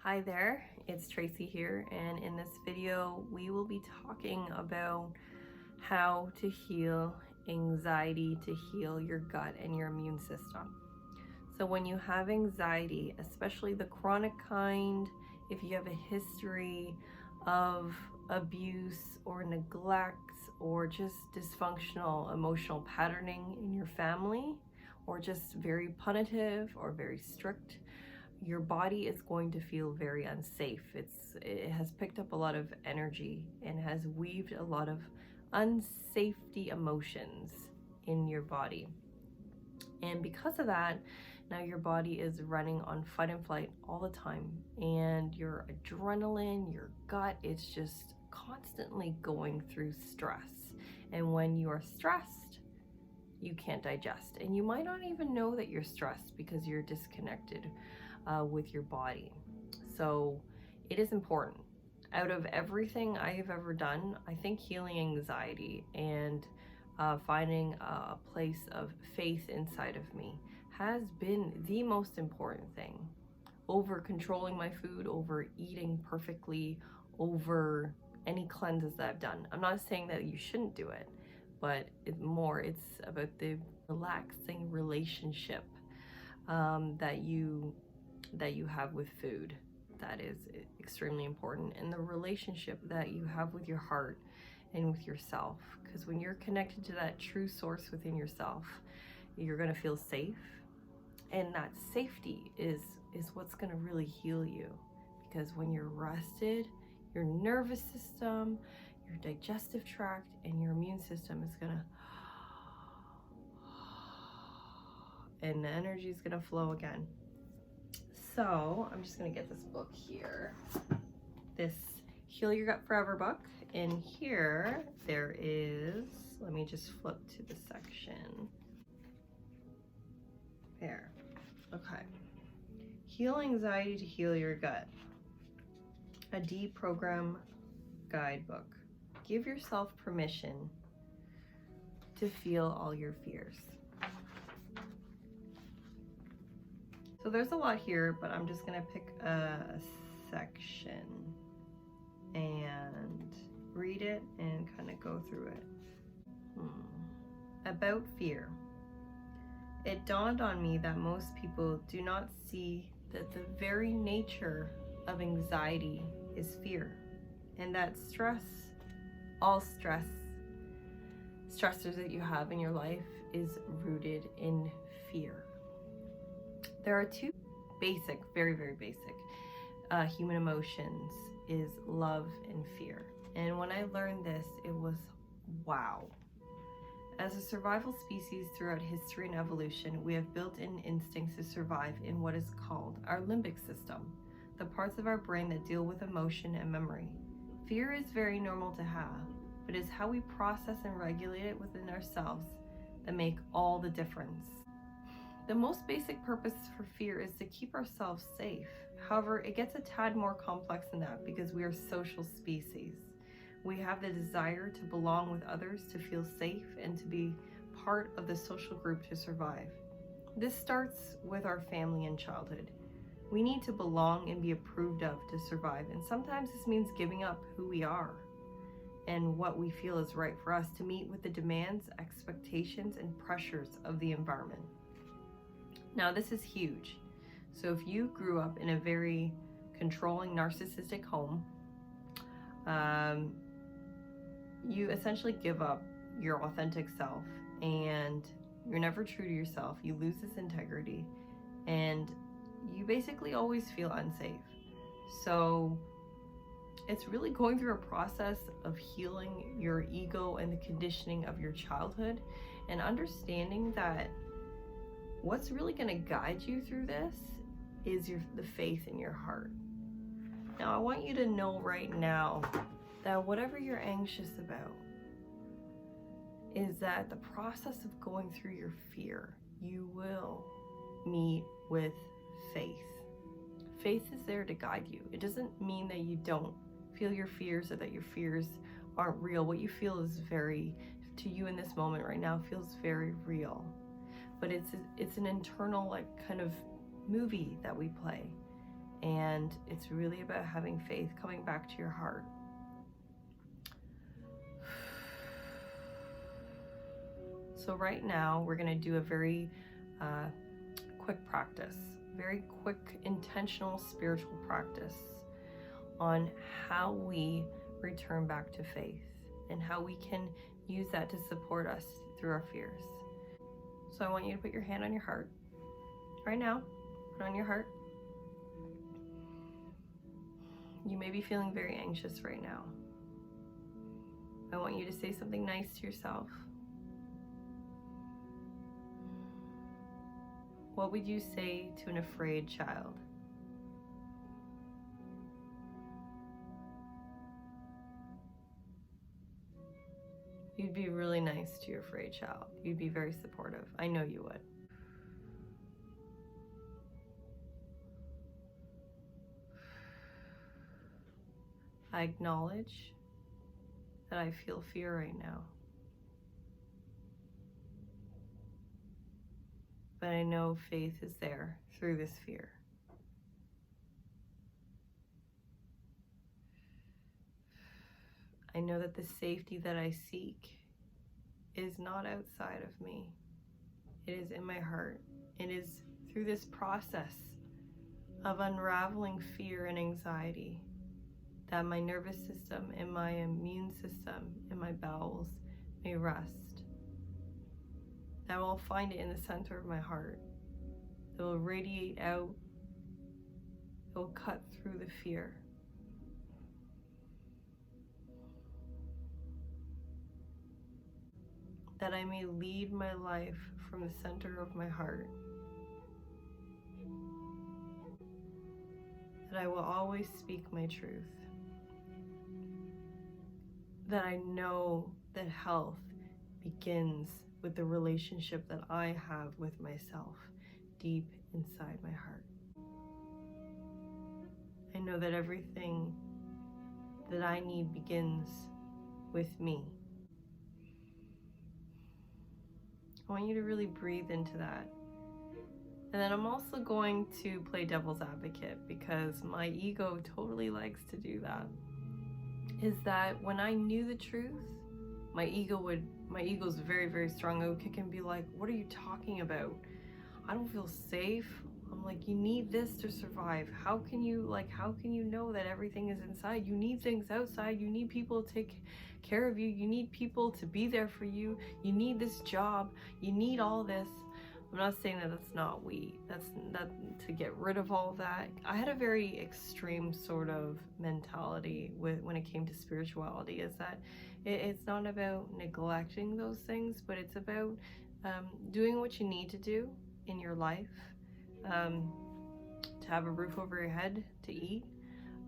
Hi there, it's Tracy here, and in this video we will be talking about how to heal anxiety, to heal your gut and your immune system. So when you have anxiety, especially the chronic kind, if you have a history of abuse or neglect or just dysfunctional emotional patterning in your family, or just very punitive or very strict, your body is going to feel very unsafe. It has picked up a lot of energy and has weaved a lot of unsafety emotions in your body. And because of that, now your body is running on fight and flight all the time, and your adrenaline, your gut, it's just constantly going through stress. And when you are stressed, you can't digest, and you might not even know that you're stressed because you're disconnected with your body. So it is important. Out of everything I have ever done, I think healing anxiety and finding a place of faith inside of me has been the most important thing, over controlling my food, over eating perfectly, over any cleanses that I've done. I'm not saying that you shouldn't do it, but it's about the relaxing relationship that you have with food. That is extremely important, and the relationship that you have with your heart and with yourself, because when you're connected to that true source within yourself, you're going to feel safe, and that safety is what's going to really heal you. Because when you're rested, your nervous system, your digestive tract, and your immune system is going to, and the energy is going to flow again. So I'm just going to get this book here, this Heal Your Gut Forever book. And here there is, let me just flip to the section. There. Okay. Heal Anxiety to Heal Your Gut. A deprogram guidebook. Give yourself permission to feel all your fears. So there's a lot here, but I'm just gonna pick a section and read it and kind of go through it. About fear. It dawned on me that most people do not see that the very nature of anxiety is fear, and that all stressors that you have in your life is rooted in fear. There are two basic, very, very basic human emotions, is love and fear. And when I learned this, it was wow. As a survival species throughout history and evolution, we have built-in instincts to survive in what is called our limbic system, the parts of our brain that deal with emotion and memory. Fear is very normal to have, but it is how we process and regulate it within ourselves that make all the difference. The most basic purpose for fear is to keep ourselves safe. However, it gets a tad more complex than that because we are social species. We have the desire to belong with others, to feel safe, and to be part of the social group to survive. This starts with our family and childhood. We need to belong and be approved of to survive, and sometimes this means giving up who we are and what we feel is right for us to meet with the demands, expectations, and pressures of the environment. Now, this is huge. So if you grew up in a very controlling, narcissistic home, you essentially give up your authentic self, and you're never true to yourself. You lose this integrity, and you basically always feel unsafe. So it's really going through a process of healing your ego and the conditioning of your childhood, and understanding that what's really going to guide you through this is the faith in your heart. Now, I want you to know right now that whatever you're anxious about is that the process of going through your fear, you will meet with faith. Faith is there to guide you. It doesn't mean that you don't feel your fears or that your fears aren't real. What you feel is to you in this moment right now, feels very real. But it's an internal kind of movie that we play, And it's really about having faith, coming back to your heart. So right now, we're going to do a very quick practice, very quick, intentional spiritual practice on how we return back to faith and how we can use that to support us through our fears. So I want you to put your hand on your heart right now. Put it on your heart. You may be feeling very anxious right now. I want you to say something nice to yourself. What would you say to an afraid child? You'd be really nice to your afraid child. You'd be very supportive. I know you would. I acknowledge that I feel fear right now. But I know faith is there through this fear. I know that the safety that I seek is not outside of me. It is in my heart. It is through this process of unraveling fear and anxiety that my nervous system and my immune system and my bowels may rest. That I will find it in the center of my heart. It will radiate out. It will cut through the fear. That I may lead my life from the center of my heart. That I will always speak my truth. That I know that health begins with the relationship that I have with myself deep inside my heart. I know that everything that I need begins with me. I want you to really breathe into that. And then I'm also going to play devil's advocate, because my ego totally likes to do that. Is that when I knew the truth, my ego's very, very strong. It would kick and be like, what are you talking about? I don't feel safe. I'm like, you need this to survive. How can you know that everything is inside? You need things outside. You need people to take care of you. You need people to be there for you. You need this job. You need all this. I'm not saying that that's not that's to get rid of all that. I had a very extreme sort of mentality when it came to spirituality, is that it's not about neglecting those things, but it's about doing what you need to do in your life, to have a roof over your head, to eat.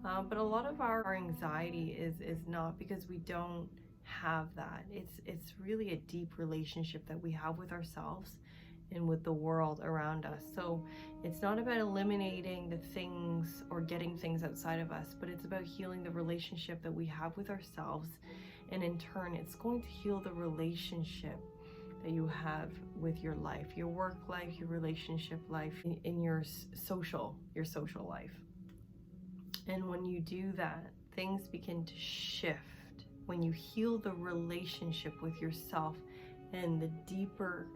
But a lot of our anxiety is not because we don't have that. It's really a deep relationship that we have with ourselves and with the world around us. So it's not about eliminating the things or getting things outside of us, but it's about healing the relationship that we have with ourselves. And in turn, it's going to heal the relationship that you have with your life, your work life, your relationship life, in your social life. And when you do that, things begin to shift. When you heal the relationship with yourself and the deeper,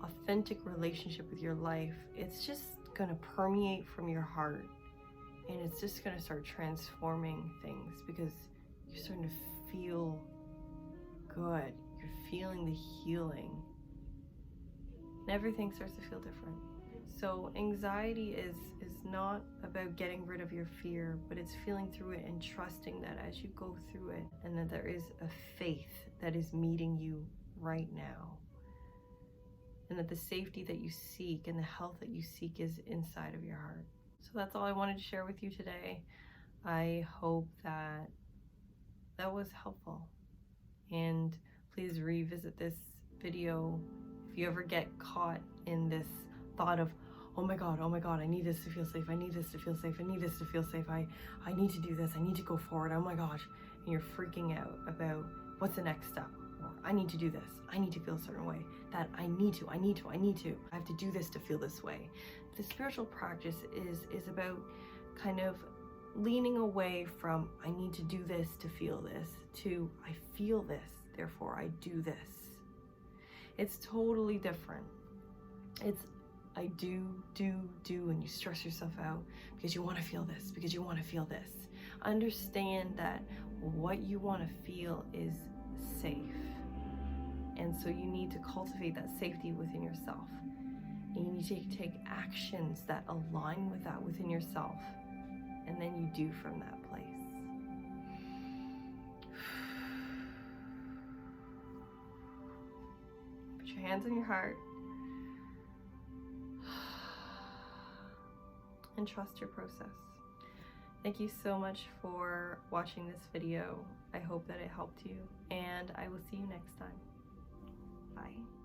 authentic relationship with your life, it's just going to permeate from your heart, and it's just going to start transforming things, because you're starting to feel good. You're feeling the healing, and everything starts to feel different. So anxiety is not about getting rid of your fear, but it's feeling through it and trusting that as you go through it, and that there is a faith that is meeting you right now. And that the safety that you seek and the health that you seek is inside of your heart. So that's all I wanted to share with you today. I hope that was helpful. And please revisit this video if you ever get caught in this thought of, oh my God, I need this to feel safe. I need this to feel safe. I need this to feel safe. I need to do this. I need to go forward. Oh my gosh. And you're freaking out about what's the next step. I need to do this. I need to feel a certain way. That I need to. I have to do this to feel this way. The spiritual practice is about kind of leaning away from I need to do this to feel this to I feel this, therefore I do this. It's totally different. It's I do, and you stress yourself out because you want to feel this, because you want to feel this. Understand that what you want to feel is safe. And so you need to cultivate that safety within yourself. And you need to take actions that align with that within yourself. And then you do from that place. Put your hands on your heart. And trust your process. Thank you so much for watching this video. I hope that it helped you, and I will see you next time. Bye.